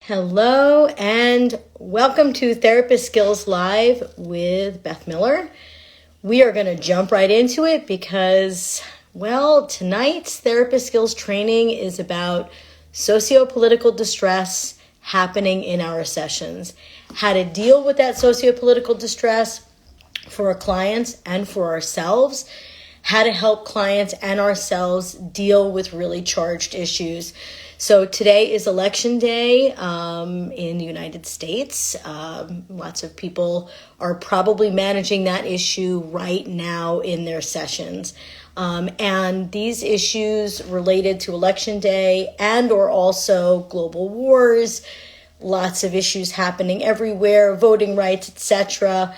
Hello and welcome to Therapist Skills Live with Beth Miller. We are going to jump right into it because, tonight's Therapist Skills training is about sociopolitical distress happening in our sessions, how to deal with that sociopolitical distress for our clients and for ourselves, how to help clients and ourselves deal with really charged issues. So today is election day in the United States. Lots of people are probably managing that issue right now in their sessions. And these issues related to election day and or also global wars, lots of issues happening everywhere, voting rights, etc.,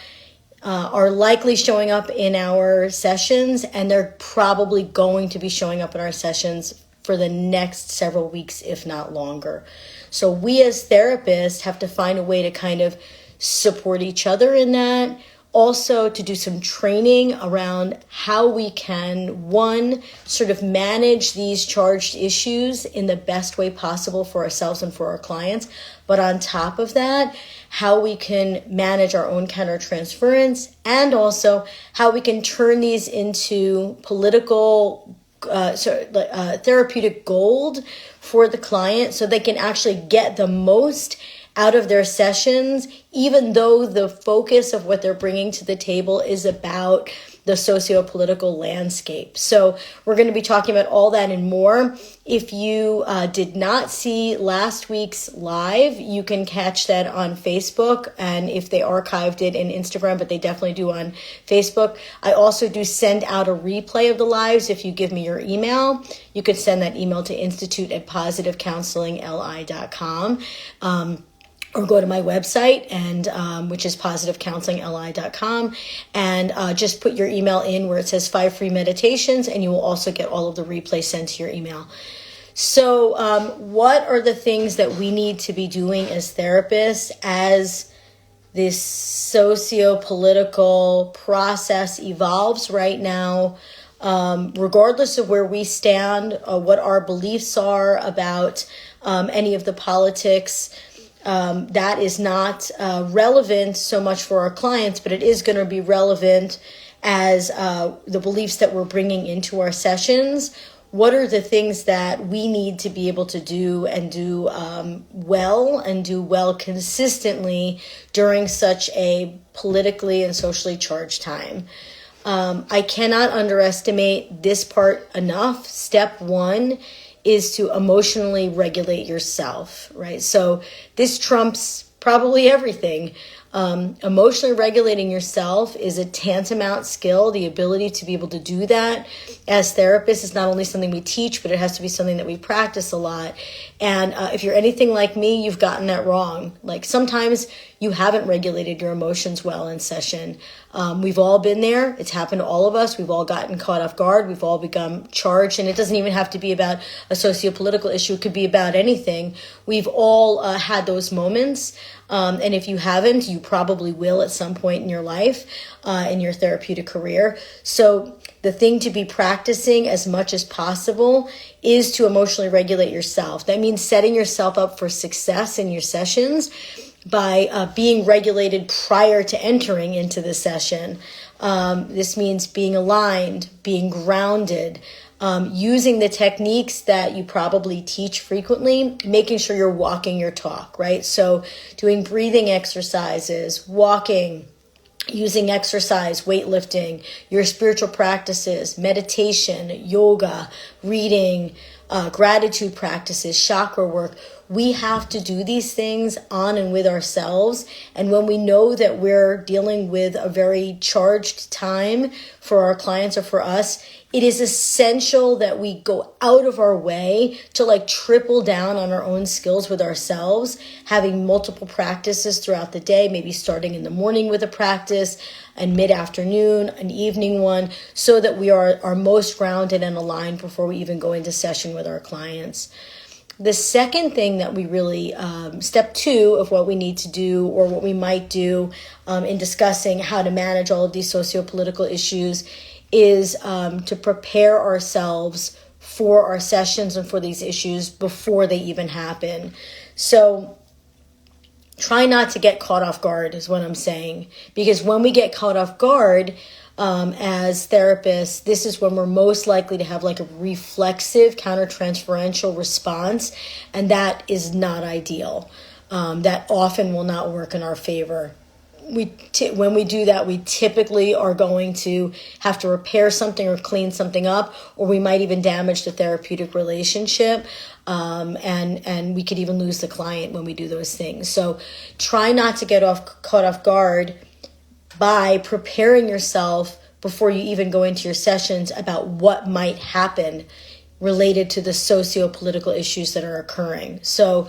are likely showing up in our sessions, and they're probably going to be showing up in our sessions for the next several weeks, if not longer. So we as therapists have to find a way to kind of support each other in that. Also to do some training around how we can, one, sort of manage these charged issues in the best way possible for ourselves and for our clients. But on top of that, how we can manage our own countertransference, and also how we can turn these into political therapeutic gold for the client so they can actually get the most out of their sessions, even though the focus of what they're bringing to the table is about the sociopolitical landscape. So we're going to be talking about all that and more. If you did not see last week's live, you can catch that on Facebook, and if they archived it in Instagram, but they definitely do on Facebook. I also do send out a replay of the lives. If you give me your email, you could send that email to institute@positivecounselingli.com. Or go to my website, and which is positivecounselingli.com, and just put your email in where it says 5 free meditations, and you will also get all of the replays sent to your email. So what are the things that we need to be doing as therapists as this socio-political process evolves right now, regardless of where we stand, what our beliefs are about any of the politics? That is not relevant so much for our clients, but it is going to be relevant as the beliefs that we're bringing into our sessions. What are the things that we need to be able to do and do well consistently during such a politically and socially charged time? I cannot underestimate this part enough. Step one is to emotionally regulate yourself, right? So this trumps probably everything. Emotionally regulating yourself is a tantamount skill. The ability to be able to do that as therapists is not only something we teach, but it has to be something that we practice a lot. And if you're anything like me, you've gotten that wrong. Like sometimes you haven't regulated your emotions well in session. We've all been there. It's happened to all of us. We've all gotten caught off guard. We've all become charged. And it doesn't even have to be about a sociopolitical issue. It could be about anything. We've all had those moments. And if you haven't, you probably will at some point in your life, in your therapeutic career. So the thing to be practicing as much as possible is to emotionally regulate yourself. That means setting yourself up for success in your sessions by being regulated prior to entering into the session. This means being aligned, being grounded, using the techniques that you probably teach frequently, making sure you're walking your talk, right? So doing breathing exercises, walking, using exercise, weightlifting, your spiritual practices, meditation, yoga, reading, gratitude practices, chakra work. We have to do these things on and with ourselves. And when we know that we're dealing with a very charged time for our clients or for us, it is essential that we go out of our way to triple down on our own skills with ourselves, having multiple practices throughout the day, maybe starting in the morning with a practice and mid-afternoon, an evening one, so that we are most grounded and aligned before we even go into session with our clients. The second thing that we really, step two of what we need to do or what we might do in discussing how to manage all of these socio-political issues is to prepare ourselves for our sessions and for these issues before they even happen. So try not to get caught off guard is what I'm saying. Because when we get caught off guard, as therapists, this is when we're most likely to have like a reflexive countertransferential response. And that is not ideal. That often will not work in our favor. When we do that, we typically are going to have to repair something or clean something up, or we might even damage the therapeutic relationship. And we could even lose the client when we do those things. So try not to get caught off guard by preparing yourself before you even go into your sessions about what might happen related to the socio-political issues that are occurring. So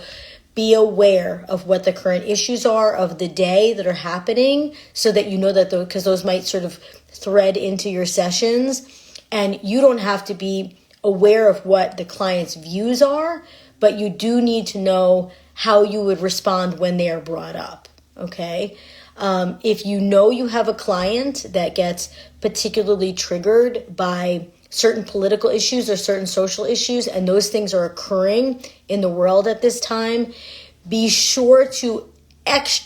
be aware of what the current issues are of the day that are happening, so that you know that because those might sort of thread into your sessions, and you don't have to be aware of what the client's views are, but you do need to know how you would respond when they are brought up, okay? If you know you have a client that gets particularly triggered by certain political issues or certain social issues, and those things are occurring in the world at this time, be sure to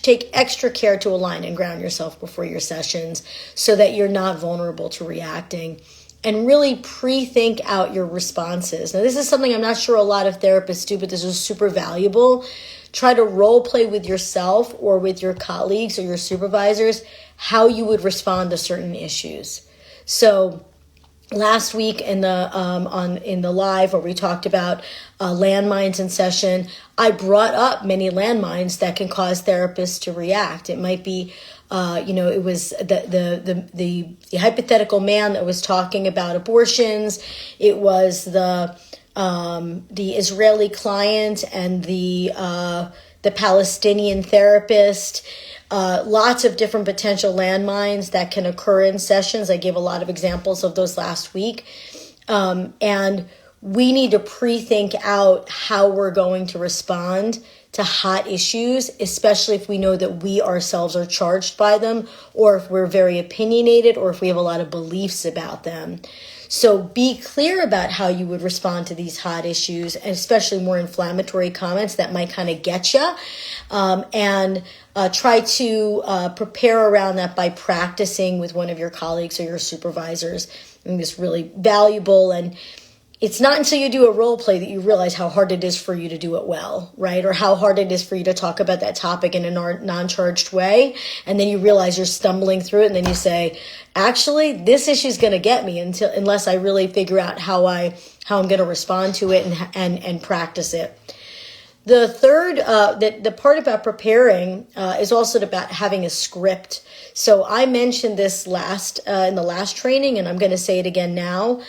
take extra care to align and ground yourself before your sessions so that you're not vulnerable to reacting. And really pre-think out your responses. Now, this is something I'm not sure a lot of therapists do, but this is super valuable. Try to role play with yourself or with your colleagues or your supervisors how you would respond to certain issues. So last week in the live where we talked about landmines in session, I brought up many landmines that can cause therapists to react. It might be, it was the hypothetical man that was talking about abortions. It was the Israeli client and the Palestinian therapist. Lots of different potential landmines that can occur in sessions. I gave a lot of examples of those last week. And we need to pre-think out how we're going to respond to hot issues, especially if we know that we ourselves are charged by them, or if we're very opinionated, or if we have a lot of beliefs about them. So be clear about how you would respond to these hot issues, and especially more inflammatory comments that might kind of get you. And try to prepare around that by practicing with one of your colleagues or your supervisors. I think it's really valuable. And it's not until you do a role play that you realize how hard it is for you to do it well, right? Or how hard it is for you to talk about that topic in a non-charged way. And then you realize you're stumbling through it. And then you say, actually, this issue is going to get me unless I really figure out how I'm going to respond to it and practice it. The third, the part about preparing is also about having a script. So I mentioned this in the last training, and I'm going to say it again now.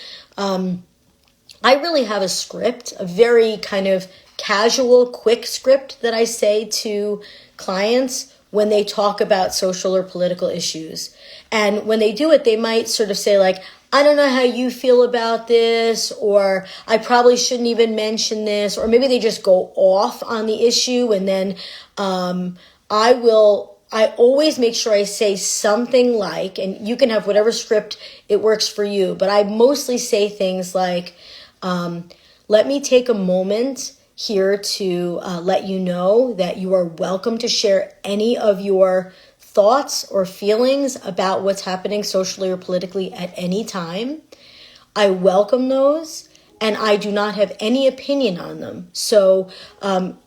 I really have a script, a very kind of casual, quick script that I say to clients when they talk about social or political issues. And when they do it, they might sort of say like, I don't know how you feel about this, or I probably shouldn't even mention this, or maybe they just go off on the issue. And then I always make sure I say something like, and you can have whatever script it works for you, but I mostly say things like, let me take a moment here to let you know that you are welcome to share any of your thoughts or feelings about what's happening socially or politically at any time. I welcome those, and I do not have any opinion on them. So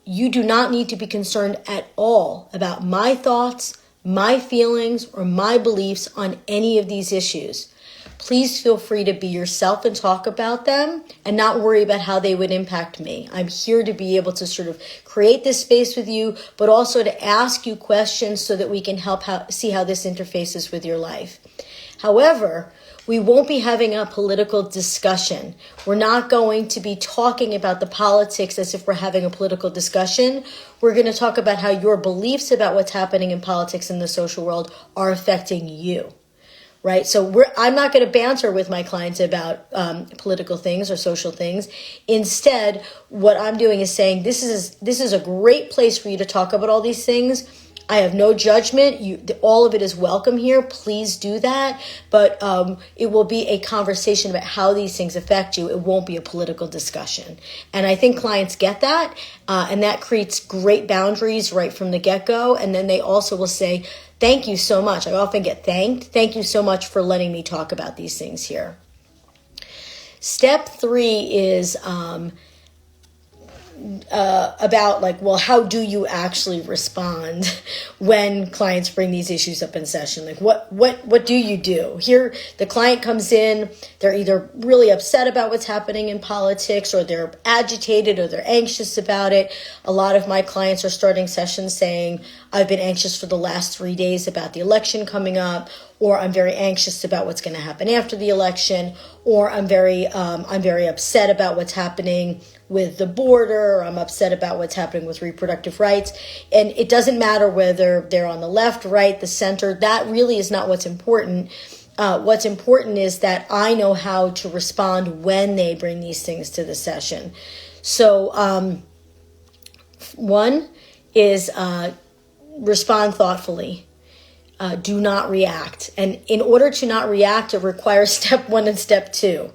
you do not need to be concerned at all about my thoughts, my feelings, or my beliefs on any of these issues. Please feel free to be yourself and talk about them and not worry about how they would impact me. I'm here to be able to sort of create this space with you, but also to ask you questions so that we can see how this interfaces with your life. However, we won't be having a political discussion. We're not going to be talking about the politics as if we're having a political discussion. We're going to talk about how your beliefs about what's happening in politics in the social world are affecting you. Right? So I'm not going to banter with my clients about political things or social things. Instead, what I'm doing is saying, this is a great place for you to talk about all these things. I have no judgment. All of it is welcome here. Please do that. But it will be a conversation about how these things affect you. It won't be a political discussion. And I think clients get that. And that creates great boundaries right from the get-go. And then they also will say, thank you so much. I often get thanked. Thank you so much for letting me talk about these things here. Step 3 is about like, well, how do you actually respond when clients bring these issues up in session? Like what do you do? Here, the client comes in, they're either really upset about what's happening in politics, or they're agitated, or they're anxious about it. A lot of my clients are starting sessions saying, I've been anxious for the last 3 days about the election coming up, or I'm very anxious about what's going to happen after the election, or I'm very upset about what's happening with the border, or I'm upset about what's happening with reproductive rights. And it doesn't matter whether they're on the left, right, the center. That really is not what's important. What's important is that I know how to respond when they bring these things to the session. So one is respond thoughtfully. Do not react. And in order to not react, it requires step 1 and step 2.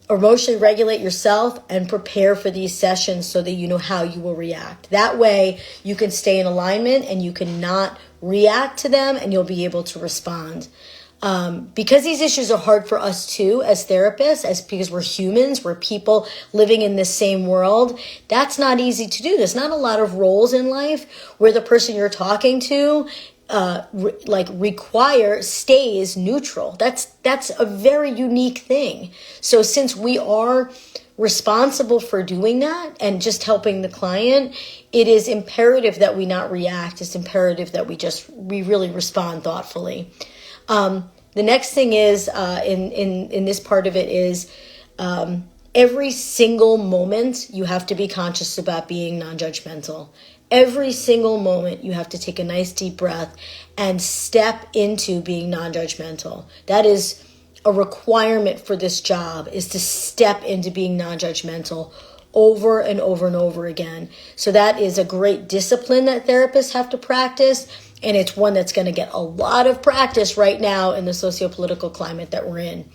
Emotionally regulate yourself and prepare for these sessions so that you know how you will react. That way you can stay in alignment and you can not react to them, and you'll be able to respond. Because these issues are hard for us too as therapists, because we're humans, we're people living in this same world. That's not easy to do. There's not a lot of roles in life where the person you're talking to stays neutral. That's a very unique thing. So since we are responsible for doing that and just helping the client, it is imperative that we not react. It's imperative that we really respond thoughtfully. The next thing is in this part of it is every single moment you have to be conscious about being non-judgmental. Every single moment you have to take a nice deep breath and step into being non-judgmental. That is a requirement for this job, is to step into being non-judgmental over and over and over again. So that is a great discipline that therapists have to practice, and it's one that's going to get a lot of practice right now in the sociopolitical climate that we're in.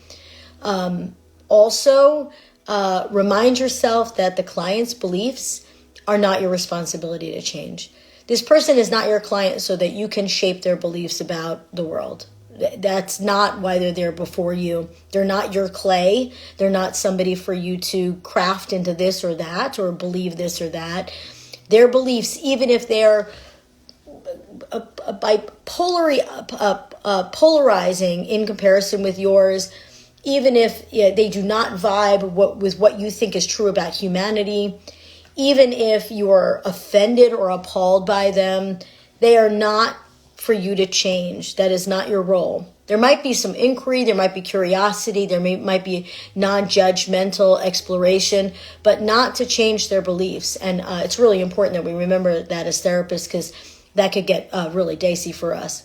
Also, remind yourself that the client's beliefs are not your responsibility to change. This person is not your client so that you can shape their beliefs about the world. That's not why they're there before you. They're not your clay. They're not somebody for you to craft into this or that, or believe this or that. Their beliefs, even if they're polarizing in comparison with yours, even if they do not vibe with what you think is true about humanity, even if you are offended or appalled by them, they are not for you to change. That is not your role. There might be some inquiry, there might be curiosity, there might be non-judgmental exploration, but not to change their beliefs. And it's really important that we remember that as therapists, because that could get really dicey for us.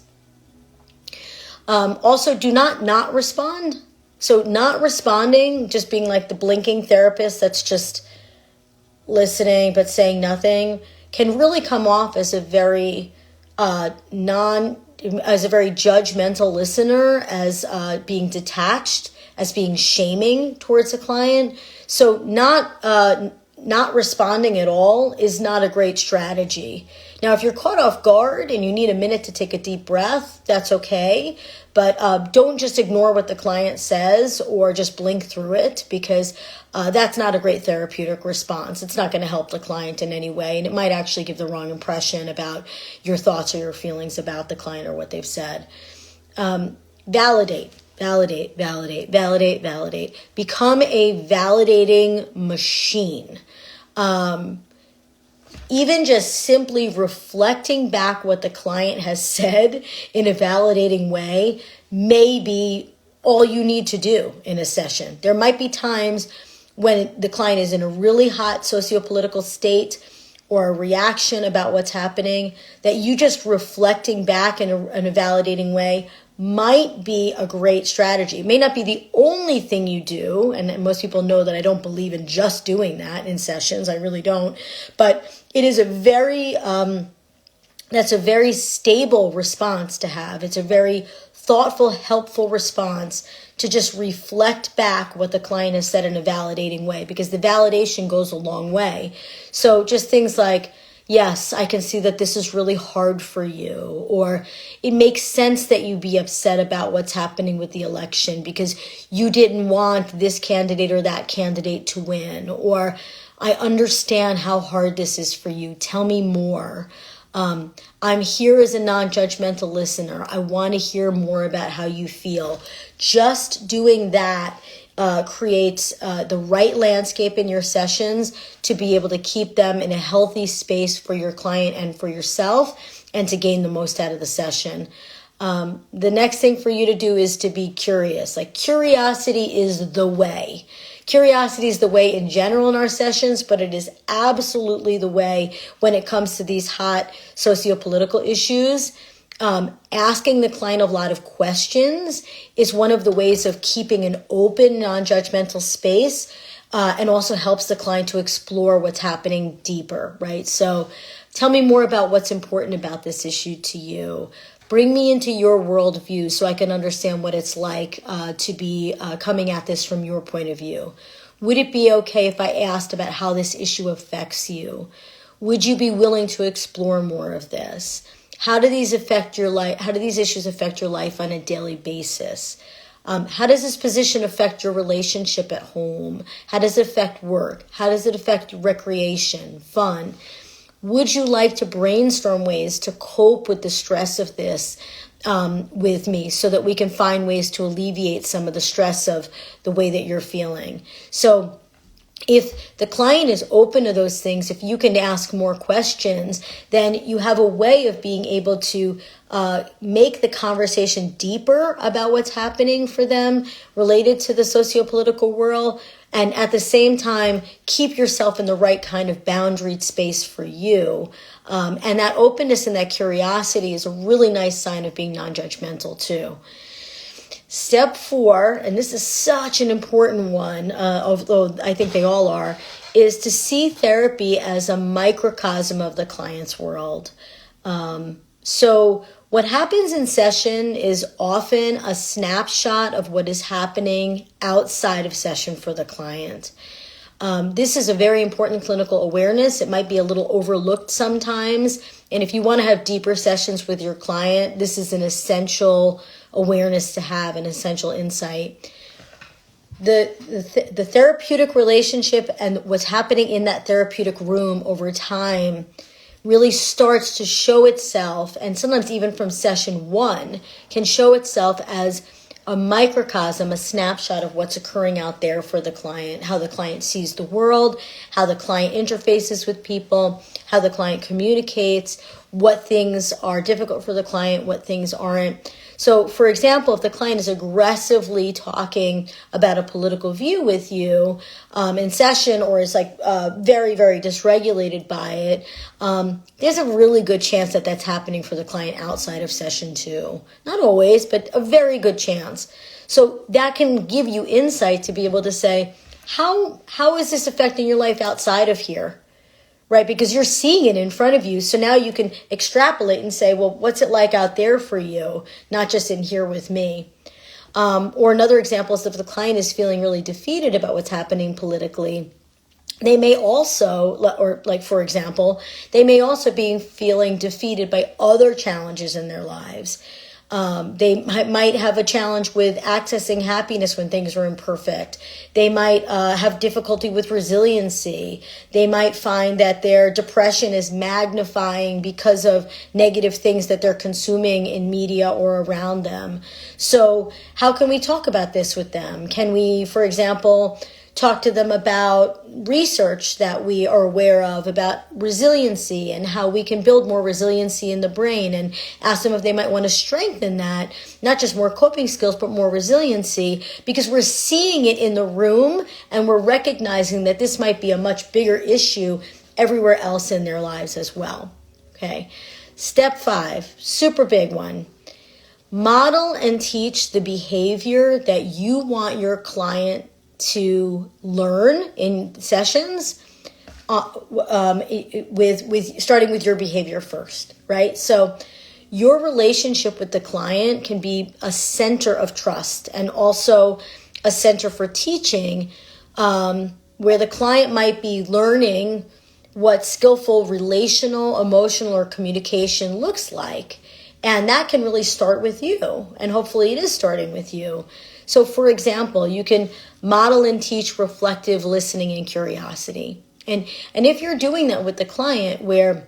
Also, do not respond. So not responding, just being like the blinking therapist that's just listening but saying nothing, can really come off as a very judgmental listener, as being detached, as being shaming towards a client. So not responding at all is not a great strategy. Now, if you're caught off guard and you need a minute to take a deep breath, that's okay. But don't just ignore what the client says or just blink through it, because that's not a great therapeutic response. It's not going to help the client in any way, and it might actually give the wrong impression about your thoughts or your feelings about the client or what they've said. Validate. Become a validating machine. Even just simply reflecting back what the client has said in a validating way may be all you need to do in a session. There might be times when the client is in a really hot sociopolitical state or a reaction about what's happening, that you just reflecting back in a validating way might be a great strategy. It may not be the only thing you do, and most people know that I don't believe in just doing that in sessions. I really don't. But it is a very That's a very stable response to have. It's a very thoughtful, helpful response to just reflect back what the client has said in a validating way, because the validation goes a long way. So just things like, yes, I can see that this is really hard for you, or it makes sense that you be upset about what's happening with the election because you didn't want this candidate or that candidate to win, or I understand how hard this is for you. Tell me more. I'm here as a non-judgmental listener. I want to hear more about how you feel. Just doing that creates the right landscape in your sessions to be able to keep them in a healthy space for your client and for yourself, and to gain the most out of the session. The next thing for you to do is to be curious. Like, curiosity is the way. Curiosity is the way in general in our sessions, but it is absolutely the way when it comes to these hot sociopolitical issues. Asking the client a lot of questions is one of the ways of keeping an open, non-judgmental space, and also helps the client to explore what's happening deeper, right? So tell me more about what's important about this issue to you. Bring me into your worldview so I can understand what it's like to be coming at this from your point of view. Would it be okay if I asked about how this issue affects you? Would you be willing to explore more of this? How do these affect your life? How do these issues affect your life on a daily basis? How does this position affect your relationship at home? How does it affect work? How does it affect recreation, fun? Would you like to brainstorm ways to cope with the stress of this with me, so that we can find ways to alleviate some of the stress of the way that you're feeling? So if the client is open to those things, if you can ask more questions, then you have a way of being able to make the conversation deeper about what's happening for them related to the sociopolitical world, and at the same time, keep yourself in the right kind of boundaried space for you. And that openness and that curiosity is a really nice sign of being non-judgmental too. Step 4, and this is such an important one, although I think they all are, is to see therapy as a microcosm of the client's world. So what happens in session is often a snapshot of what is happening outside of session for the client. This is a very important clinical awareness. It might be a little overlooked sometimes. And if you want to have deeper sessions with your client, this is an essential awareness to have, an essential insight. The therapeutic relationship and what's happening in that therapeutic room over time really starts to show itself, and sometimes even from session 1, can show itself as a microcosm, a snapshot of what's occurring out there for the client, how the client sees the world, how the client interfaces with people, how the client communicates, what things are difficult for the client, what things aren't. So, for example, if the client is aggressively talking about a political view with you in session, or is like very, very dysregulated by it, there's a really good chance that that's happening for the client outside of session too. Not always, but a very good chance. So that can give you insight to be able to say, how is this affecting your life outside of here? Right, because you're seeing it in front of you. So now you can extrapolate and say, well, what's it like out there for you? Not just in here with me. Or another example is if the client is feeling really defeated about what's happening politically, they may also, or like for example, they may also be feeling defeated by other challenges in their lives. They might have a challenge with accessing happiness when things are imperfect. They might have difficulty with resiliency. They might find that their depression is magnifying because of negative things that they're consuming in media or around them. So how can we talk about this with them? Can we, for example, talk to them about research that we are aware of about resiliency and how we can build more resiliency in the brain, and ask them if they might want to strengthen that, not just more coping skills, but more resiliency, because we're seeing it in the room and we're recognizing that this might be a much bigger issue everywhere else in their lives as well. Okay. Step 5, super big one. Model and teach the behavior that you want your client to learn in sessions with starting with your behavior first, right? So your relationship with the client can be a center of trust and also a center for teaching, where the client might be learning what skillful relational, emotional, or communication looks like. And that can really start with you. And hopefully it is starting with you. So for example, you can model and teach reflective listening and curiosity. And if you're doing that with the client, where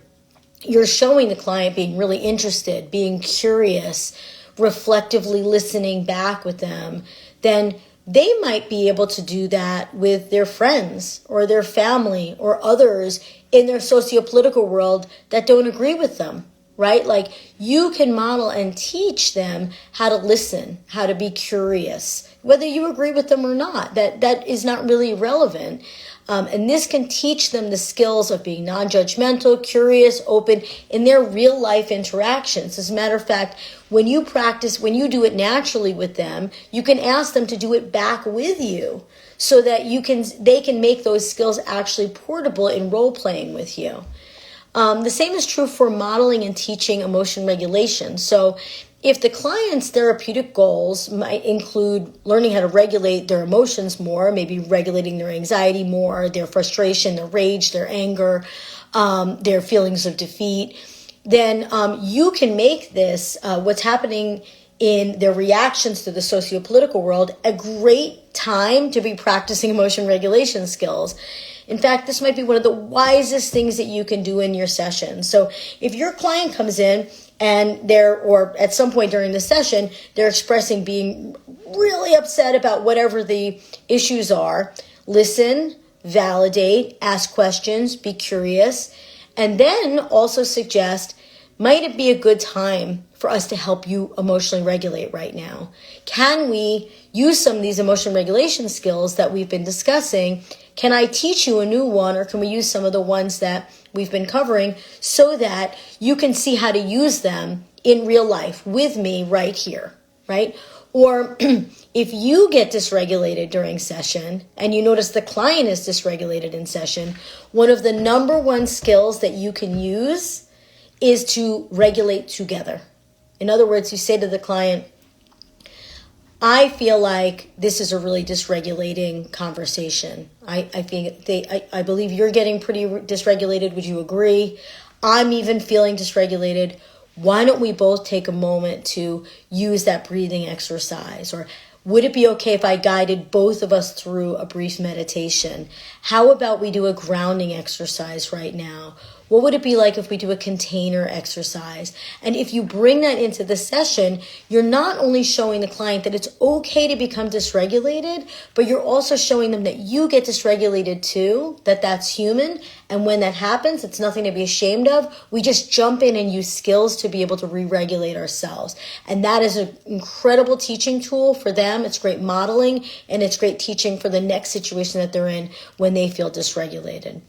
you're showing the client being really interested, being curious, reflectively listening back with them, then they might be able to do that with their friends or their family or others in their sociopolitical world that don't agree with them, right? Like, you can model and teach them how to listen, how to be curious, whether you agree with them or not. That is not really relevant. And this can teach them the skills of being non-judgmental, curious, open in their real life interactions. As a matter of fact, when you do it naturally with them, you can ask them to do it back with you so that they can make those skills actually portable in role playing with you. The same is true for modeling and teaching emotion regulation. So if the client's therapeutic goals might include learning how to regulate their emotions more, maybe regulating their anxiety more, their frustration, their rage, their anger, their feelings of defeat, then you can make this, what's happening in their reactions to the sociopolitical world, a great time to be practicing emotion regulation skills. In fact, this might be one of the wisest things that you can do in your session. So if your client comes in and or at some point during the session, they're expressing being really upset about whatever the issues are, listen, validate, ask questions, be curious, and then also suggest, might it be a good time for us to help you emotionally regulate right now? Can we use some of these emotion regulation skills that we've been discussing? Can I teach you a new one, or can we use some of the ones that we've been covering so that you can see how to use them in real life with me right here, right? Or if you get dysregulated during session and you notice the client is dysregulated in session, one of the number one skills that you can use is to regulate together. In other words, you say to the client, I feel like this is a really dysregulating conversation. I believe you're getting pretty dysregulated. Would you agree? I'm even feeling dysregulated. Why don't we both take a moment to use that breathing exercise? Or would it be okay if I guided both of us through a brief meditation? How about we do a grounding exercise right now? What would it be like if we do a container exercise? And if you bring that into the session, you're not only showing the client that it's okay to become dysregulated, but you're also showing them that you get dysregulated too, that that's human. And when that happens, it's nothing to be ashamed of. We just jump in and use skills to be able to re-regulate ourselves. And that is an incredible teaching tool for them. It's great modeling, and it's great teaching for the next situation that they're in when they feel dysregulated.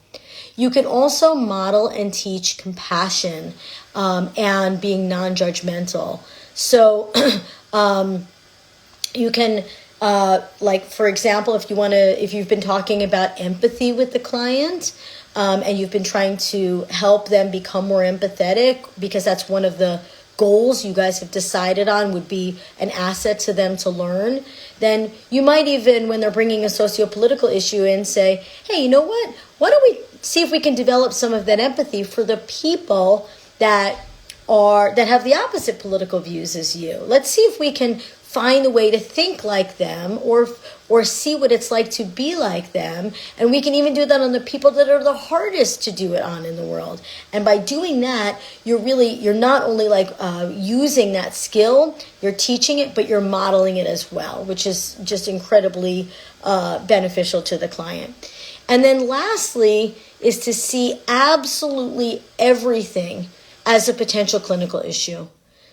You can also model and teach compassion and being non-judgmental. So you can, like, for example, if you've been talking about empathy with the client and you've been trying to help them become more empathetic, because that's one of the goals you guys have decided on would be an asset to them to learn, then you might even, when they're bringing a sociopolitical issue in, say, hey, you know what? Why don't we see if we can develop some of that empathy for the people that have the opposite political views as you. Let's see if we can find a way to think like them or see what it's like to be like them. And we can even do that on the people that are the hardest to do it on in the world. And by doing that, you're not only using that skill, you're teaching it, but you're modeling it as well, which is just incredibly beneficial to the client. And then lastly is to see absolutely everything as a potential clinical issue.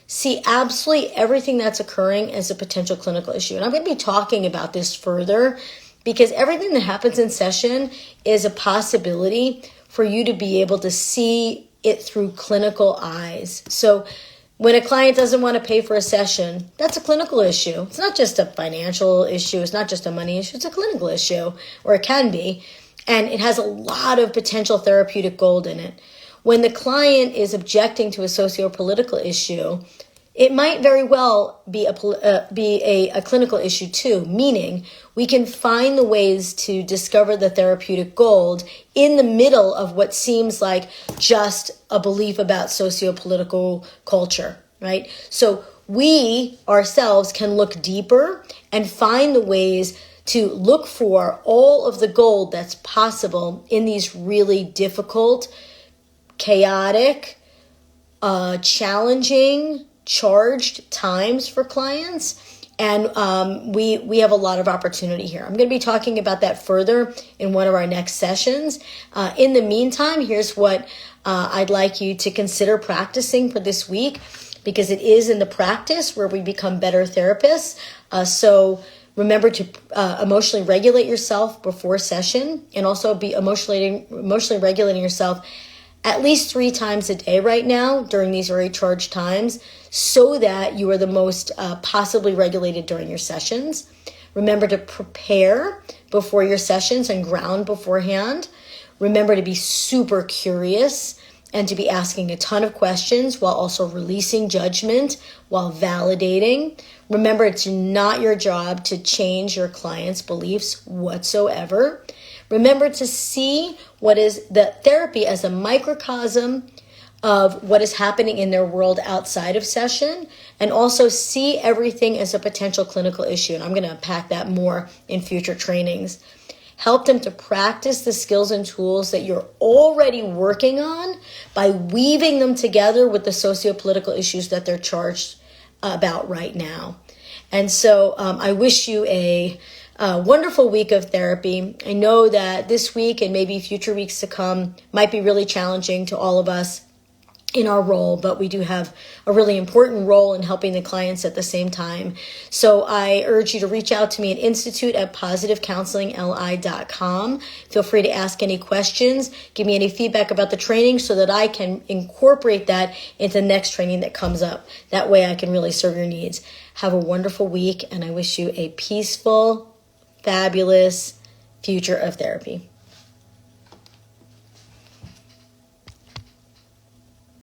See absolutely everything that's occurring as a potential clinical issue. And I'm going to be talking about this further because everything that happens in session is a possibility for you to be able to see it through clinical eyes. So when a client doesn't want to pay for a session, that's a clinical issue. It's not just a financial issue. It's not just a money issue. It's a clinical issue, or it can be. and it has a lot of potential therapeutic gold in it. When the client is objecting to a sociopolitical issue, it might very well be a clinical issue too, meaning we can find the ways to discover the therapeutic gold in the middle of what seems like just a belief about sociopolitical culture, right? So we ourselves can look deeper and find the ways to look for all of the gold that's possible in these really difficult, chaotic, challenging, charged times for clients. And we have a lot of opportunity here. I'm going to be talking about that further in one of our next sessions. In the meantime, here's what I'd like you to consider practicing for this week, because it is in the practice where we become better therapists. So remember to emotionally regulate yourself before session, and also be emotionally regulating yourself at least 3 times a day right now during these very charged times, so that you are the most possibly regulated during your sessions. Remember to prepare before your sessions and ground beforehand. Remember to be super curious and to be asking a ton of questions while also releasing judgment, while validating. Remember, it's not your job to change your client's beliefs whatsoever. Remember to see what is the therapy as a microcosm of what is happening in their world outside of session, and also see everything as a potential clinical issue. And I'm going to unpack that more in future trainings. Help them to practice the skills and tools that you're already working on by weaving them together with the sociopolitical issues that they're charged about right now. And so I wish you a wonderful week of therapy. I know that this week and maybe future weeks to come might be really challenging to all of us in our role, but we do have a really important role in helping the clients at the same time. So I urge you to reach out to me at institute@positivecounselingli.com. Feel free to ask any questions, give me any feedback about the training so that I can incorporate that into the next training that comes up. That way I can really serve your needs. Have a wonderful week, and I wish you a peaceful, fabulous future of therapy.